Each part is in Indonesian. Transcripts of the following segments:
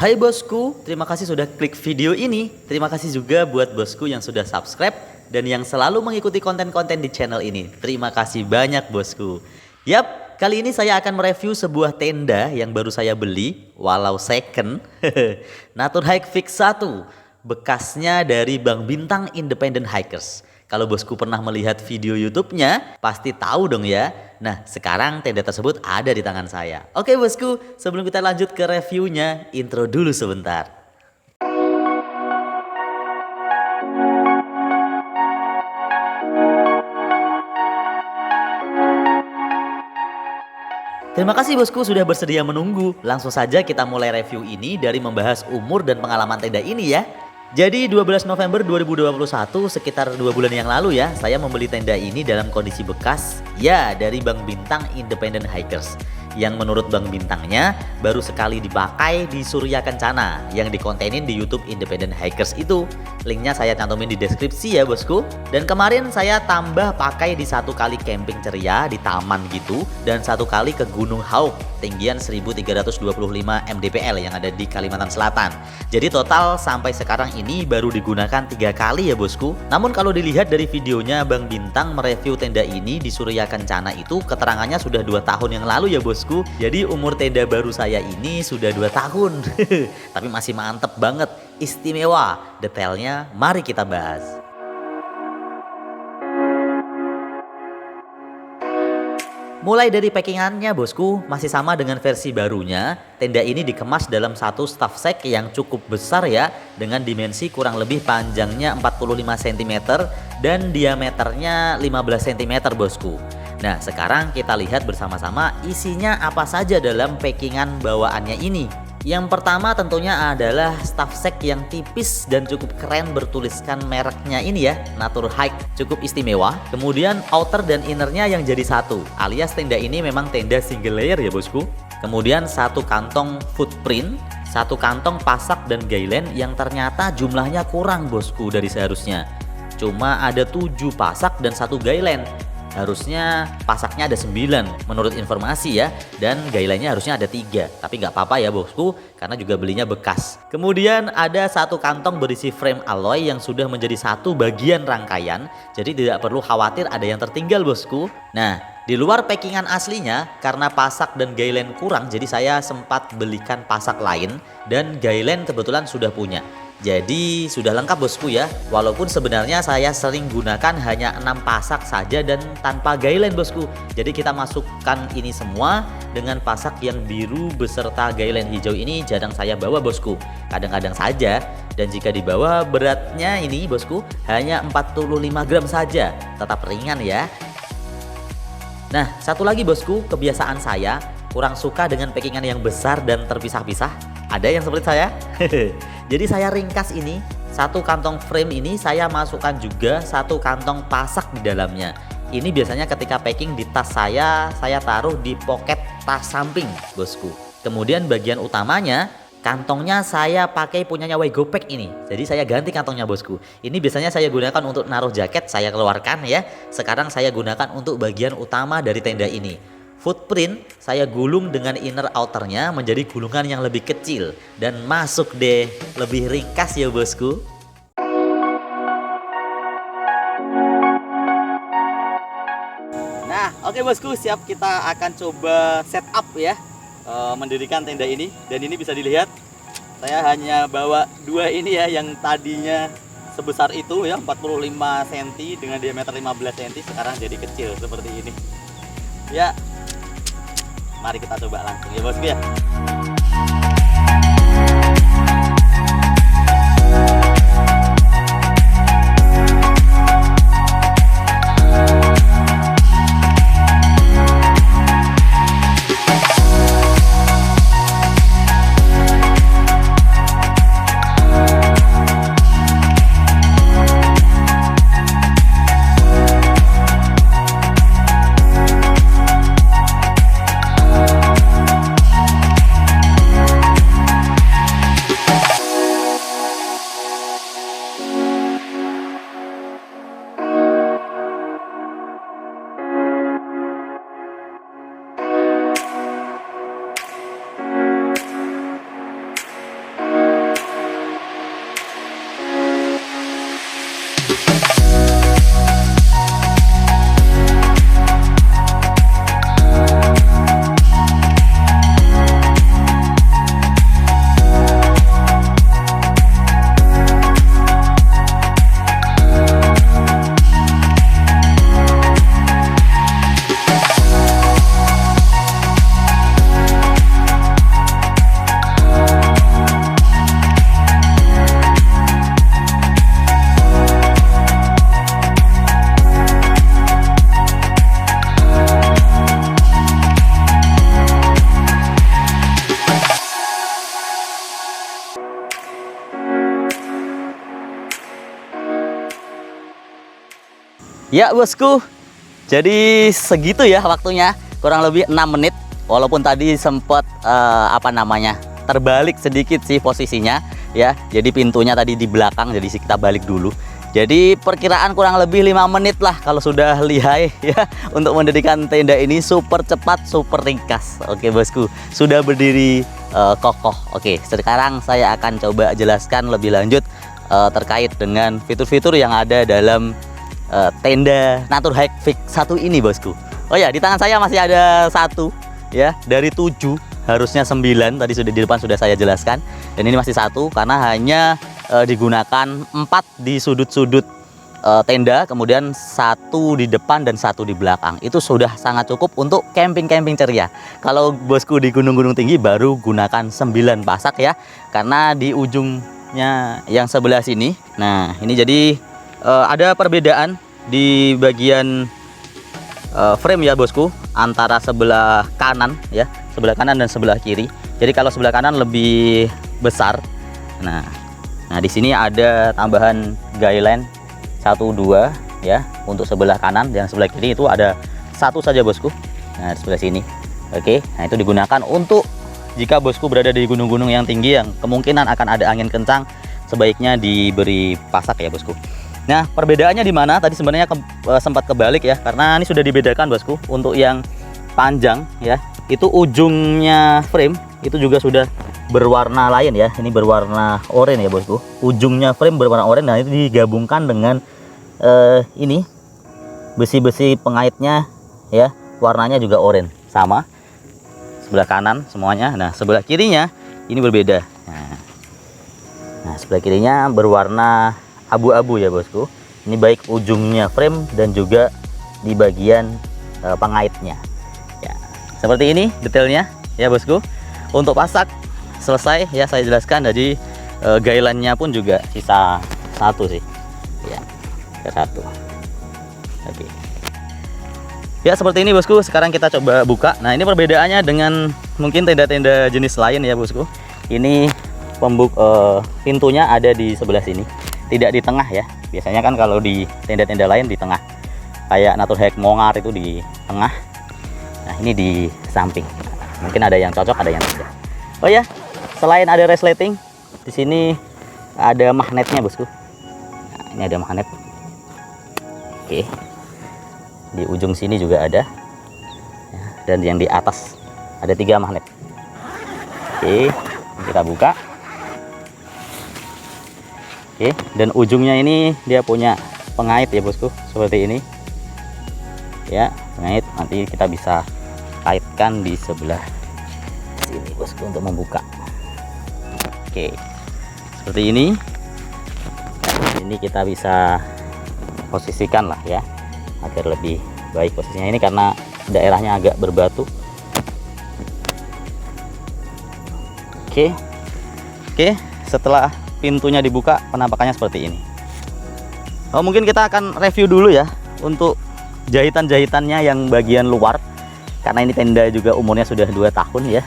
Hai bosku, terima kasih sudah klik video ini. Terima kasih juga buat bosku yang sudah subscribe dan yang selalu mengikuti konten-konten di channel ini. Terima kasih banyak bosku. Yap, kali ini saya akan mereview sebuah tenda yang baru saya beli, walau second. Natur Hike Fix 1, bekasnya dari Bang Bintang Independent Hikers. Kalau bosku pernah melihat video YouTube-nya, pasti tahu dong ya. Nah, sekarang tenda tersebut ada di tangan saya. Oke bosku, sebelum kita lanjut ke reviewnya, intro dulu sebentar. Terima kasih bosku sudah bersedia menunggu. Langsung saja kita mulai review ini dari membahas umur dan pengalaman tenda ini ya. Jadi 12 November 2021, sekitar 2 bulan yang lalu ya, saya membeli tenda ini dalam kondisi bekas ya dari Bang Bintang Independent Hikers. Yang menurut Bang Bintangnya baru sekali dipakai di Surya Kencana yang dikontenin di YouTube Independent Hikers itu. Linknya saya cantumin di deskripsi ya bosku. Dan kemarin saya tambah pakai di satu kali camping ceria di taman gitu, dan satu kali ke Gunung Hauk tinggian 1325 mdpl yang ada di Kalimantan Selatan. Jadi total sampai sekarang ini baru digunakan 3 kali ya bosku. Namun kalau dilihat dari videonya Bang Bintang mereview tenda ini di Surya Kencana itu, keterangannya sudah 2 tahun yang lalu ya bosku. Jadi umur tenda baru saya ini sudah 2 tahun. Tapi masih mantep banget, istimewa. Detailnya mari kita bahas. Mulai dari packingannya bosku, masih sama dengan versi barunya. Tenda ini dikemas dalam satu stuff sack yang cukup besar ya, dengan dimensi kurang lebih panjangnya 45 cm dan diameternya 15 cm bosku. Nah sekarang kita lihat bersama-sama isinya apa saja dalam packingan bawaannya ini. Yang pertama tentunya adalah stuff sack yang tipis dan cukup keren, bertuliskan mereknya ini ya, Natur Hike, cukup istimewa. Kemudian outer dan innernya yang jadi satu, alias tenda ini memang tenda single layer ya bosku. Kemudian satu kantong footprint, satu kantong pasak dan gailen yang ternyata jumlahnya kurang bosku dari seharusnya. Cuma ada 7 pasak dan 1 gailen. Harusnya pasaknya ada 9 menurut informasi ya, dan gailennya harusnya ada 3, tapi nggak apa-apa ya bosku karena juga belinya bekas. Kemudian ada satu kantong berisi frame alloy yang sudah menjadi satu bagian rangkaian, jadi tidak perlu khawatir ada yang tertinggal bosku. Nah di luar packingan aslinya, karena pasak dan gailen kurang, jadi saya sempat belikan pasak lain dan gailen kebetulan sudah punya. Jadi sudah lengkap bosku ya. Walaupun sebenarnya saya sering gunakan hanya 6 pasak saja dan tanpa gailen bosku. Jadi kita masukkan ini semua dengan pasak yang biru beserta gailen hijau ini jarang saya bawa bosku. Kadang-kadang saja, dan jika dibawa beratnya ini bosku hanya 45 gram saja. Tetap ringan ya. Nah satu lagi bosku, kebiasaan saya kurang suka dengan packingan yang besar dan terpisah-pisah. Ada yang seperti saya? Jadi saya ringkas ini, satu kantong frame ini saya masukkan juga satu kantong pasak di dalamnya. Ini biasanya ketika packing di tas saya taruh di pocket tas samping bosku. Kemudian bagian utamanya, kantongnya saya pakai punyanya Wegopek ini. Jadi saya ganti kantongnya bosku. Ini biasanya saya gunakan untuk naruh jaket, saya keluarkan ya. Sekarang saya gunakan untuk bagian utama dari tenda ini. Footprint saya gulung dengan inner outernya menjadi gulungan yang lebih kecil dan masuk deh, lebih ringkas ya bosku. Nah oke bosku, siap, kita akan coba setup ya, mendirikan tenda ini. Dan ini bisa dilihat saya hanya bawa 2 ini ya, yang tadinya sebesar itu ya 45 cm dengan diameter 15 cm, sekarang jadi kecil seperti ini ya. Mari kita coba langsung ya bosku ya. Ya bosku, jadi segitu ya waktunya, kurang lebih 6 menit. Walaupun tadi sempat terbalik sedikit sih posisinya ya. Jadi pintunya tadi di belakang, jadi kita balik dulu. Jadi perkiraan kurang lebih 5 menit lah kalau sudah lihai ya, untuk mendirikan tenda ini. Super cepat, super ringkas. Oke bosku, sudah berdiri kokoh. Oke, sekarang saya akan coba jelaskan lebih lanjut terkait dengan fitur-fitur yang ada dalam tenda Naturhike Fix 1 ini bosku. Oh ya, di tangan saya masih ada 1 ya, dari 7 harusnya 9, tadi sudah di depan sudah saya jelaskan, dan ini masih 1 karena hanya digunakan 4 di sudut-sudut tenda, kemudian 1 di depan dan 1 di belakang. Itu sudah sangat cukup untuk camping-camping ceria. Kalau bosku di gunung-gunung tinggi baru gunakan 9 pasak ya, karena di ujungnya yang sebelah sini. Nah ini jadi ada perbedaan di bagian frame ya bosku, antara sebelah kanan ya, sebelah kanan dan sebelah kiri. Jadi kalau sebelah kanan lebih besar. Nah di sini ada tambahan guideline 1, 2 ya untuk sebelah kanan, dan sebelah kiri itu ada 1 saja bosku. Nah di sebelah sini. Oke, nah itu digunakan untuk jika bosku berada di gunung-gunung yang tinggi yang kemungkinan akan ada angin kencang, sebaiknya diberi pasak ya bosku. Nah perbedaannya di mana? Tadi sebenarnya sempat kebalik ya, karena ini sudah dibedakan bosku. Untuk yang panjang ya, itu ujungnya frame itu juga sudah berwarna lain ya. Ini berwarna oranye ya bosku. Ujungnya frame berwarna oranye. Nah itu digabungkan dengan ini besi-besi pengaitnya ya, warnanya juga oranye sama. Sebelah kanan semuanya. Nah sebelah kirinya ini berbeda. Nah sebelah kirinya berwarna abu-abu ya bosku. Ini baik ujungnya frame dan juga di bagian pengaitnya ya. Seperti ini detailnya ya bosku. Untuk pasak selesai ya, saya jelaskan. Jadi guideline-nya pun juga sisa 1 sih ya, sisa 1. Oke ya, seperti ini bosku. Sekarang kita coba buka. Nah ini perbedaannya dengan mungkin tenda-tenda jenis lain ya bosku. Ini pintunya ada di sebelah sini, tidak di tengah ya. Biasanya kan kalau di tenda-tenda lain di tengah, kayak Naturhike Mongar itu di tengah. Nah ini di samping. Mungkin ada yang cocok, ada yang tidak. Oh ya, selain ada resleting, di sini ada magnetnya bosku. Nah, ini ada magnet. Oke, di ujung sini juga ada ya, dan yang di atas ada 3 magnet. Oke, kita buka. Oke, dan ujungnya ini dia punya pengait ya bosku, seperti ini ya, pengait. Nanti kita bisa kaitkan di sebelah sini bosku untuk membuka. Oke, seperti ini. Nah, ini kita bisa posisikan lah ya, agar lebih baik posisinya ini karena daerahnya agak berbatu. Oke, setelah pintunya dibuka, penampakannya seperti ini. Oh, mungkin kita akan review dulu ya untuk jahitan-jahitannya yang bagian luar, karena ini tenda juga umurnya sudah 2 tahun ya.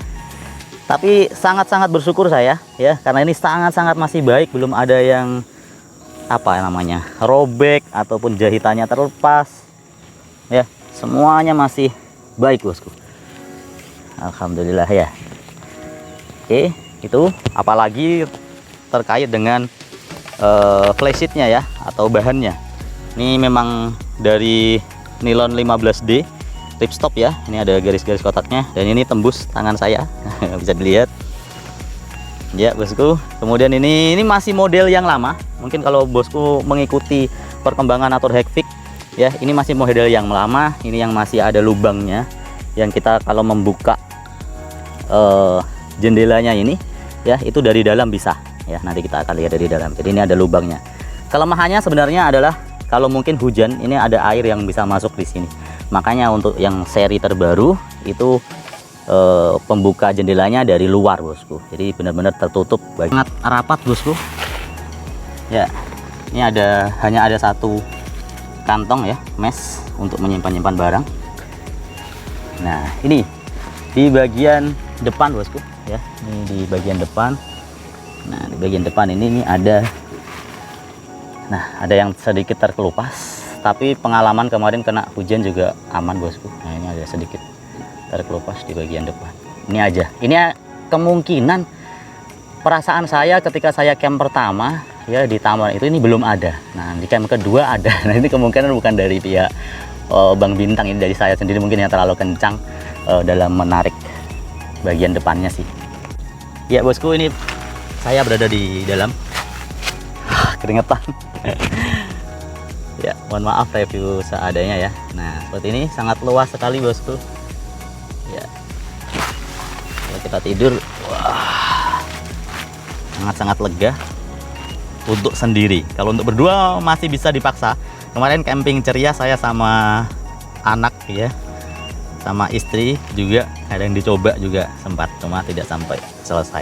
Tapi sangat-sangat bersyukur saya ya, karena ini sangat-sangat masih baik, belum ada yang robek ataupun jahitannya terlepas ya. Semuanya masih baik bosku, alhamdulillah ya. Oke, itu apalagi terkait dengan flysheetnya ya, atau bahannya. Ini memang dari nilon 15D ripstop ya. Ini ada garis-garis kotaknya, dan ini tembus tangan saya bisa dilihat ya bosku. Kemudian ini masih model yang lama. Mungkin kalau bosku mengikuti perkembangan Naturhike Fix ya, ini masih model yang lama. Ini yang masih ada lubangnya, yang kita kalau membuka jendelanya ini ya, itu dari dalam bisa ya. Nanti kita akan lihat dari dalam. Jadi ini ada lubangnya. Kelemahannya sebenarnya adalah kalau mungkin hujan, ini ada air yang bisa masuk di sini. Makanya untuk yang seri terbaru itu pembuka jendelanya dari luar bosku. Jadi benar-benar tertutup, sangat rapat bosku. Ya, ini hanya ada 1 kantong ya, mesh untuk menyimpan barang. Nah, ini di bagian depan bosku ya. Ini di bagian depan. Nah, di bagian depan ini ada yang sedikit terkelupas, tapi pengalaman kemarin kena hujan juga aman bosku. Nah ini ada sedikit terkelupas di bagian depan. Ini aja, ini kemungkinan perasaan saya ketika saya camp pertama ya di taman itu ini belum ada. Nah di camp kedua ada. Nah ini kemungkinan bukan dari pihak Bang Bintang, ini dari saya sendiri mungkin yang terlalu kencang dalam menarik bagian depannya sih. Ya bosku, ini saya berada di dalam. Keringetan. Ya mohon maaf review seadanya ya. Nah seperti ini, sangat luas sekali bosku ya. Kalau kita tidur, wah, sangat-sangat lega untuk sendiri. Kalau untuk berdua masih bisa dipaksa. Kemarin camping ceria saya sama anak ya, sama istri juga ada yang dicoba juga sempat, cuma tidak sampai selesai.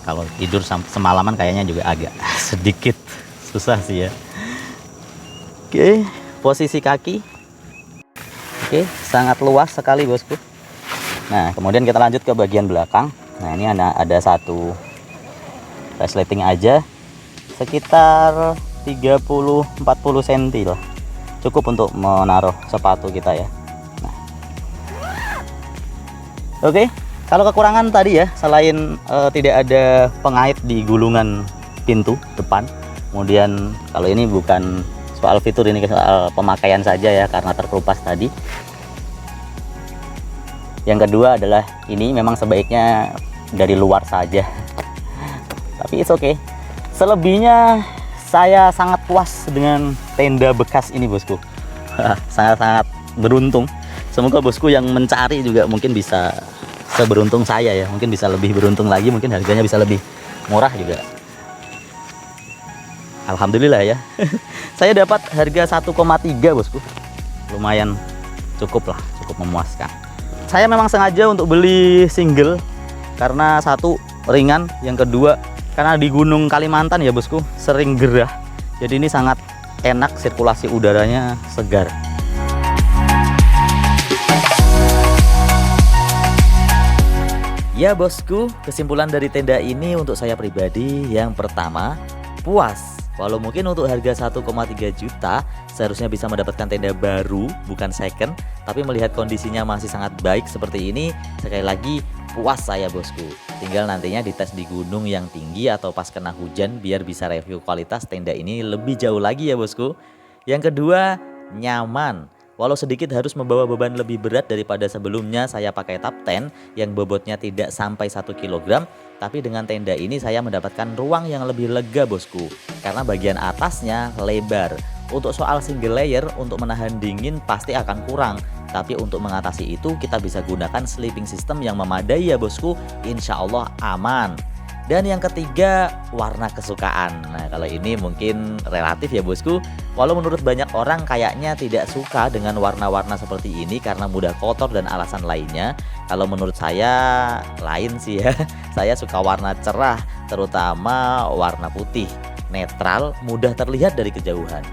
Kalau tidur semalaman kayaknya juga agak sedikit susah sih ya. Oke, posisi kaki. Oke, sangat luas sekali bosku. Nah kemudian kita lanjut ke bagian belakang. Nah ini ada satu resleting aja, sekitar 30-40 cm lah, cukup untuk menaruh sepatu kita ya. Nah. Oke, kalau kekurangan tadi ya, selain tidak ada pengait di gulungan pintu depan, kemudian kalau ini bukan soal fitur, ini soal pemakaian saja ya, karena terkelupas tadi. Yang kedua adalah ini memang sebaiknya dari luar saja, tapi it's okay. Selebihnya saya sangat puas dengan tenda bekas ini bosku. Sangat-sangat beruntung. Semoga bosku yang mencari juga mungkin bisa seberuntung saya ya, mungkin bisa lebih beruntung lagi, mungkin harganya bisa lebih murah juga. Alhamdulillah ya. Saya dapat harga 1,3 bosku. Lumayan cukup lah, cukup memuaskan. Saya memang sengaja untuk beli single karena satu ringan, yang kedua karena di Gunung Kalimantan ya bosku sering gerah. Jadi ini sangat enak, sirkulasi udaranya segar. Ya bosku, kesimpulan dari tenda ini untuk saya pribadi, yang pertama, puas. Walau mungkin untuk harga 1,3 juta seharusnya bisa mendapatkan tenda baru, bukan second, tapi melihat kondisinya masih sangat baik seperti ini, sekali lagi puas saya bosku. Tinggal nantinya dites di gunung yang tinggi atau pas kena hujan biar bisa review kualitas tenda ini lebih jauh lagi ya bosku. Yang kedua, nyaman. Walau sedikit harus membawa beban lebih berat daripada sebelumnya saya pakai top 10 yang bobotnya tidak sampai 1 kg, tapi dengan tenda ini saya mendapatkan ruang yang lebih lega bosku, karena bagian atasnya lebar. Untuk soal single layer, untuk menahan dingin pasti akan kurang, tapi untuk mengatasi itu kita bisa gunakan sleeping system yang memadai ya bosku, insya Allah aman. Dan yang ketiga, warna kesukaan. Nah kalau ini mungkin relatif ya bosku. Walau menurut banyak orang kayaknya tidak suka dengan warna-warna seperti ini karena mudah kotor dan alasan lainnya. Kalau menurut saya lain sih ya. Saya suka warna cerah, terutama warna putih. Netral, mudah terlihat dari kejauhan.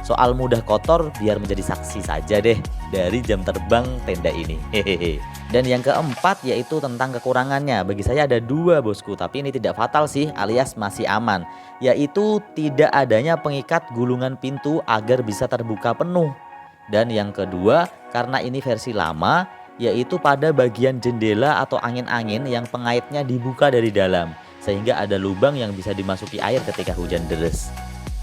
Soal mudah kotor biar menjadi saksi saja deh dari jam terbang tenda ini. Hehehe. Dan yang keempat yaitu tentang kekurangannya. Bagi saya ada dua bosku, tapi ini tidak fatal sih, alias masih aman. Yaitu tidak adanya pengikat gulungan pintu agar bisa terbuka penuh. Dan yang kedua, karena ini versi lama, yaitu pada bagian jendela atau angin-angin yang pengaitnya dibuka dari dalam, sehingga ada lubang yang bisa dimasuki air ketika hujan deras.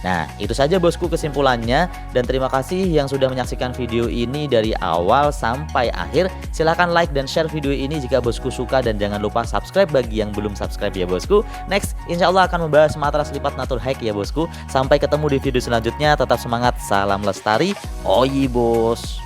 Nah itu saja bosku kesimpulannya, dan terima kasih yang sudah menyaksikan video ini dari awal sampai akhir. Silahkan like dan share video ini jika bosku suka, dan jangan lupa subscribe bagi yang belum subscribe ya bosku. Next insya Allah akan membahas matras lipat Naturhaik ya bosku. Sampai ketemu di video selanjutnya, tetap semangat, salam lestari, oi bos.